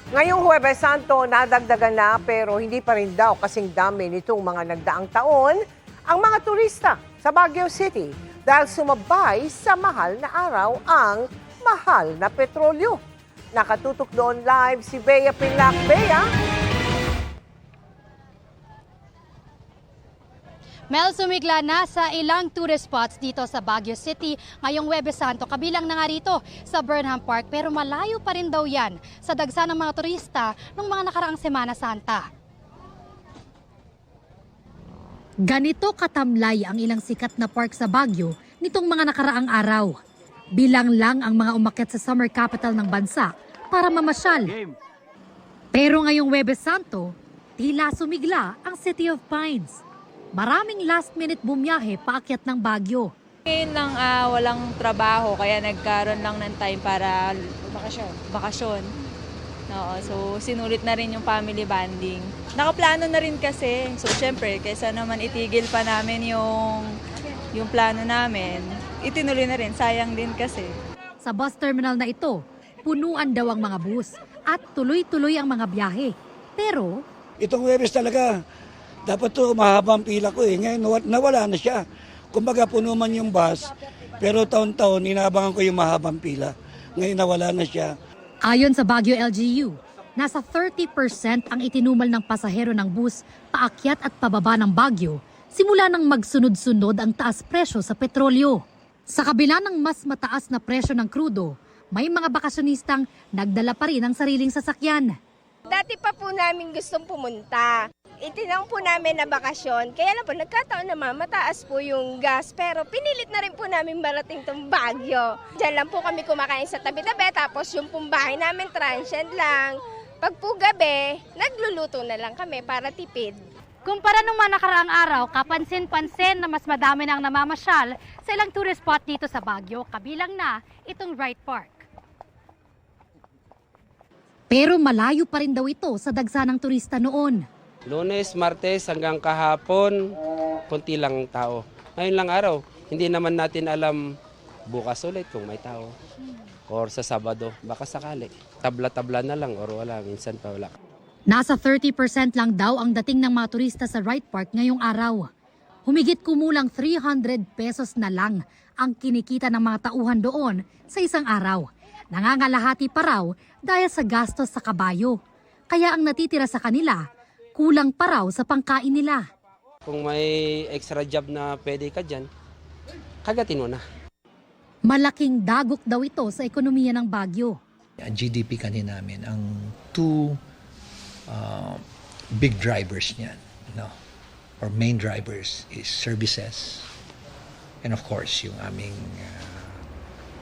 Ngayong Huwebes Santo, nadagdagan na pero hindi pa rin daw kasing dami nitong mga nagdaang taon ang mga turista sa Baguio City dahil sumabay sa mahal na araw ang mahal na petrolyo. Nakatutok doon live si Bea Pinlac. Bea? Mel, sumigla na sa ilang tourist spots dito sa Baguio City ngayong Huwebes Santo. Kabilang na nga rito sa Burnham Park pero malayo pa rin daw yan sa dagsa ng mga turista ng mga nakaraang Semana Santa. Ganito katamlay ang ilang sikat na park sa Baguio nitong mga nakaraang araw. Bilang lang ang mga umakyat sa summer capital ng bansa para mamasyal. Pero ngayong Huwebes Santo, tila sumigla ang City of Pines. Maraming last-minute bumiyahe paakyat ng Baguio. Ngayon lang walang trabaho kaya nagkaroon lang ng time para bakasyon. Oo, so sinulit na rin yung family bonding. Nakaplano na rin kasi. So syempre, kaysa naman itigil pa namin yung plano namin, itinuloy na rin. Sayang din kasi. Sa bus terminal na ito, punuan daw ang mga bus at tuloy-tuloy ang mga biyahe. Pero Itong Huwebes talaga, dapat to mahabang pila ko eh. Ngayon nawala na siya. Kumbaga puno man yung bus, pero taon-taon inaabangan ko yung mahabang pila. Ngayon nawala na siya. ayon sa Baguio LGU, nasa 30% ang itinumal ng pasahero ng bus paakyat at pababa ng Baguio simula nang magsunod-sunod ang taas presyo sa petrolyo. Sa kabila ng mas mataas na presyo ng krudo, may mga bakasyonistang nagdala pa rin ng sariling sasakyan. Dati pa po namin gustong pumunta. Itinang po namin na bakasyon. Kaya lang po, nagkataon naman, mataas po yung gas. Pero pinilit na rin po namin marating tong Baguio. Diyan lang po kami kumakain sa tabi-tabi. Tapos yung pumbahay namin, transient lang. Pag po gabi, nagluluto na lang kami para tipid. Kumpara nung mga nakaraang araw, kapansin-pansin na mas madami nang namamasyal sa ilang tourist spot dito sa Baguio, kabilang na itong Wright Park. Pero malayo pa rin daw ito sa dagsa ng turista noon. Lunes, Martes hanggang kahapon, konti lang tao. Ngayon lang araw, hindi naman natin alam bukas ulit kung may tao. Or sa Sabado, baka sakali. Tabla-tabla na lang or wala, minsan pa wala. Nasa 30% lang daw ang dating ng mga turista sa Wright Park ngayong araw. Humigit kumulang 300 pesos na lang ang kinikita ng mga tauhan doon sa isang araw. Nangangalahati pa raw dahil sa gastos sa kabayo. Kaya ang natitira sa kanila, kulang pa raw sa pangkain nila. Kung may extra job na pwede ka dyan, kagatin mo na. Malaking dagok daw ito sa ekonomiya ng Baguio. Ang GDP kanina namin, ang two big drivers niyan, no? Or main drivers is services and of course yung aming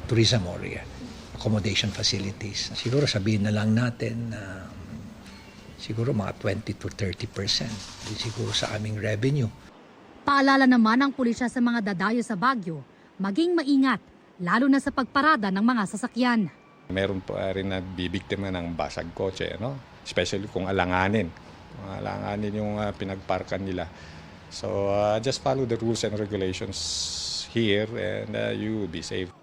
tourism area, accommodation facilities. Siguro sabihin na lang natin siguro mga 20 to 30% siguro sa aming revenue. Paalala naman ng pulisya sa mga dadayo sa Baguio, maging maingat, lalo na sa pagparada ng mga sasakyan. Meron pa rin na bibiktima ng basag kotse, no? Especially kung alanganin. Kung alanganin yung pinagparkan nila. So just follow the rules and regulations here and you will be safe.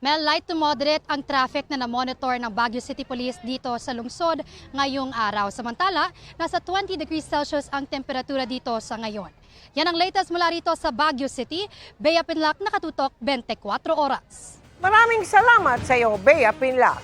Mel, light to moderate ang traffic na na-monitor ng Baguio City Police dito sa lungsod ngayong araw. Samantala, nasa 20 degrees Celsius ang temperatura dito sa ngayon. Yan ang latest mula rito sa Baguio City. Bea Pinlac, nakatutok 24 oras. Maraming salamat sa iyo, Bea Pinlac.